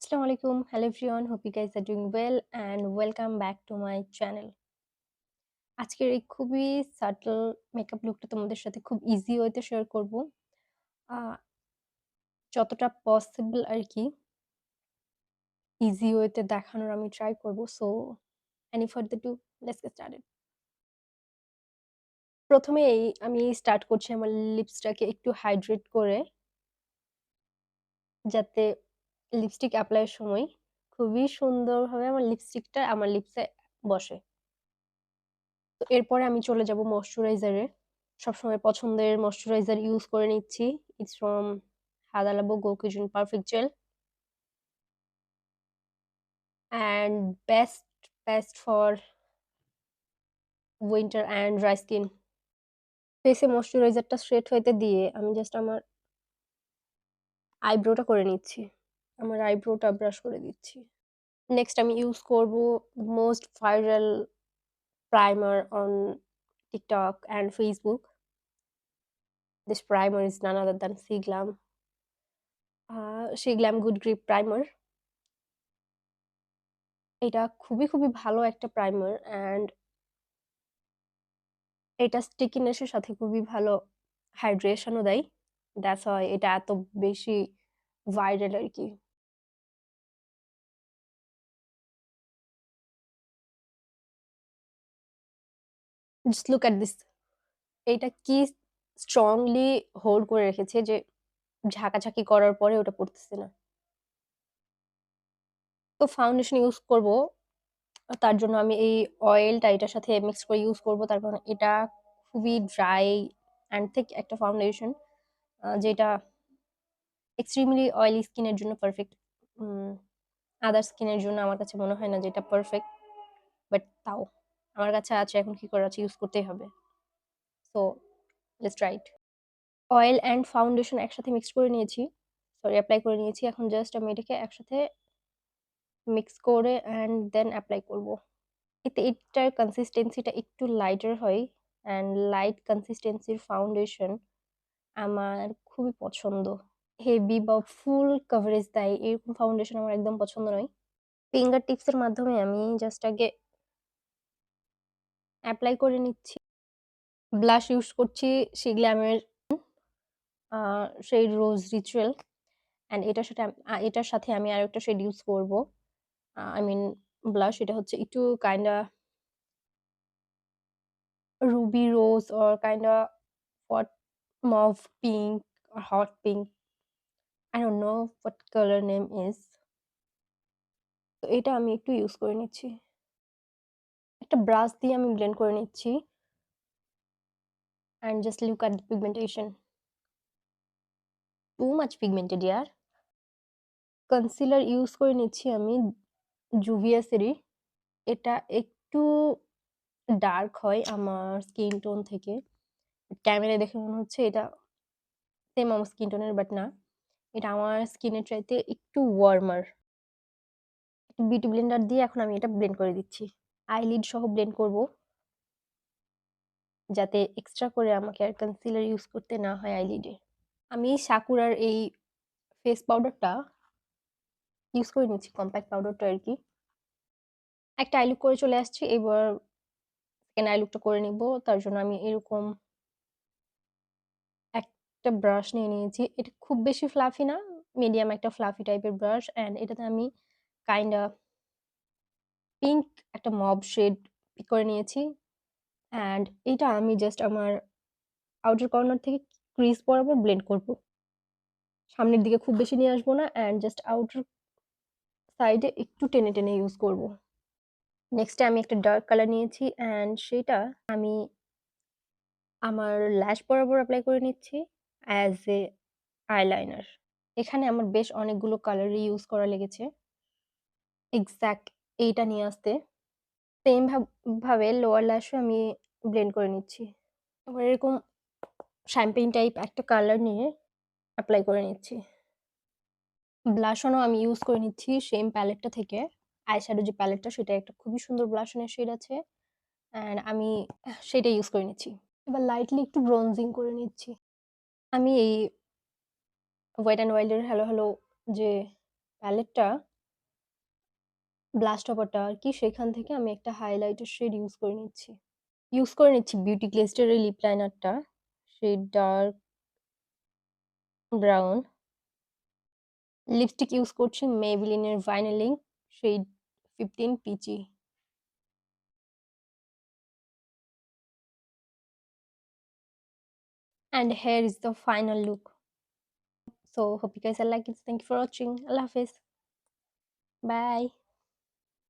Assalamu alaikum. Hello everyone. Hope you guys are doing well and welcome back to my channel. আজকের এই খুবই subtle makeup লুকটা তোমাদের সাথে খুব ইজি ওয়েতে শেয়ার করব। আ যতটা পসিবল আরকি ইজি ওয়েতে দেখানোর আমি ট্রাই করব। So any further ado, let's get started. প্রথমেই আমি স্টার্ট করছি আমার লিপসটাকে একটু হাইড্রেট করে, যাতে লিপস্টিক এপ্লাই এর সময় খুবই সুন্দরভাবে আমার লিপস্টিকটা আমার লিপসে বসে। তো এরপরে আমি চলে যাব ময়েশ্চারাইজারে। সবসময় পছন্দের ময়েশ্চারাইজার ইউজ করে নিচ্ছি। It's from Hada Labo Gokyujin Perfect Gel and best for winter and dry skin. ফেসে ময়েশ্চারাইজারটা স্ট্রেট হইতে দিয়ে আমি জাস্ট আমার আইব্রোটা করে নিচ্ছি। আমার আইব্রোটা ব্রাশ করে দিচ্ছি। নেক্সট আমি ইউজ করব most viral primer on TikTok and Facebook. This primer is none other than Siglam Good Grip Primer. এটা খুবই ভালো একটা প্রাইমার অ্যান্ড এটা স্টিকিনেসের সাথে খুবই ভালো হাইড্রেশনও দেয়। দ্যাটস হোয়াই এটা এত বেশি ভাইরাল আরকি। Just look at this. এইটা কি স্ট্রংলি হোল্ড করে রেখেছে যে ঝাঁকাঝাঁকি করার পরে ওটা পড়তেছে না। তো ফাউন্ডেশন ইউজ করব। তার জন্য আমি এই অয়েলটা এটার সাথে মিক্স করে ইউজ করব। তার কারণ এটা খুবই ড্রাই অ্যান্ড থিক একটা ফাউন্ডেশন, যেটা এক্সট্রিমলি অয়েলি স্কিনের জন্য পারফেক্ট। আদার স্কিনের জন্য আমার কাছে মনে হয় না যে এটা পারফেক্ট, বাট তাও আমার কাছে আছে, এখন কি করার আছে, ইউজ করতেই হবে। So let's try it. Oil and foundation একসাথে মিক্স করে নিয়েছি, অ্যাপ্লাই করে নিয়েছি। এখন জাস্ট আমি এটাকে একসাথে মিক্স করে অ্যান্ড দেন অ্যাপ্লাই করব। এতে এটার কনসিস্টেন্সিটা একটু লাইটার হয় অ্যান্ড লাইট কনসিস্টেন্সির ফাউন্ডেশন আমার খুবই পছন্দ। হেভি বা ফুল কভারেজ দেয় এরকম ফাউন্ডেশন আমার একদম পছন্দ নয়। ফিঙ্গার টিপসের মাধ্যমে আমি জাস্ট আগে অ্যাপ্লাই করে নিচ্ছি। ব্লাশ ইউজ করছি শিগ্ল্যামের শেড রোজ রিচুয়াল অ্যান্ড এটার সাথে আমি আরেকটা শেড ইউজ করব। আই মিন ব্লাশ, এটা হচ্ছে একটু kinda Ruby rose or kinda hot mauve pink or hot pink. I don't know what color name is. তো এটা আমি একটু ইউজ করে নিচ্ছি। একটা ব্রাশ দিয়ে আমি ব্লেন্ড করে নিচ্ছি and just look at the pigmentation. Too much pigmented yaar. Concealer use করে নিচ্ছি আমি জুভিয়াসেরই। এটা একটু ডার্ক হয় আমার স্কিন টোন থেকে। ক্যামেরায় দেখে মনে হচ্ছে এটা সেম আমার স্কিন টোনের, বাট না, এটা আমার স্কিনের চাইতে একটু ওয়ার্মার। বিউটি ব্লেন্ডার দিয়ে এখন আমি এটা ব্লেন্ড করে দিচ্ছি। আইলিড সহ ব্লেন্ড করব, যাতে এক্সট্রা করে আমাকে আর কনসিলার ইউজ করতে না হয় আইলিডে। আমি সাকুরার এই ফেস পাউডারটা ইউজ করে নিচ্ছি, কম্প্যাক্ট পাউডারটা আরকি। একটা আই লুক করে চলে আসছি। এবার সেকেন্ড আই লুকটা করে নিব। তার জন্য আমি এরকম একটা ব্রাশ নিয়ে নিয়েছি। এটা খুব বেশি ফ্লাফি না, মিডিয়াম একটা ফ্লাফি টাইপের ব্রাশ অ্যান্ড এটাতে আমি কাইন্ডা পিঙ্ক একটা মব শেড পিক করে নিয়েছি অ্যান্ড এটা আমি জাস্ট আমার আউটার কর্নার থেকে ক্রিজ বরাবর ব্লেন্ড করব। সামনের দিকে খুব বেশি নিয়ে আসবো না অ্যান্ড জাস্ট আউটার সাইডে একটু টেনে ইউজ করব। নেক্সটে আমি একটা ডার্ক কালার নিয়েছি অ্যান্ড সেটা আমি আমার ল্যাশ বরাবর অ্যাপ্লাই করে নিচ্ছি অ্যাজ এ আইলাইনার। এখানে আমার বেশ অনেকগুলো কালারই ইউজ করা লেগেছে এক্সাক্ট এইটা নিয়ে আসতে। সেম ভাবে লোয়ার ল্যাশও আমি ব্লেন্ড করে নিচ্ছি। এবার এরকম শ্যাম্পেইন টাইপ একটা কালার নিয়ে অ্যাপ্লাই করে নিচ্ছি। ব্লাশনও আমি ইউজ করে নিচ্ছি সেম প্যালেটটা থেকে। আইশ্যাডো যে প্যালেটটা, সেটা একটা খুবই সুন্দর ব্লাশনের শেড আছে অ্যান্ড আমি সেটা ইউজ করে নিচ্ছি। এবার লাইটলি একটু ব্রোনজিং করে নিচ্ছি। আমি এই ওয়েট অ্যান্ড ওয়াইল্ডের হ্যালো হ্যালো যে প্যালেটটা, ব্লাস্ট অপারটা আর কি, সেখান থেকে আমি একটা হাইলাইটার শেড ইউজ করে নিচ্ছি বিউটি গ্লেস্টারের লিপ লাইনারটা, shade dark brown. Lipstick use করছি মেবিলিনের ভাইনালিং shade 15 peachy. And here is the final look. So hope you guys are like it. Thank you for watching. Allah Hafiz. Bye.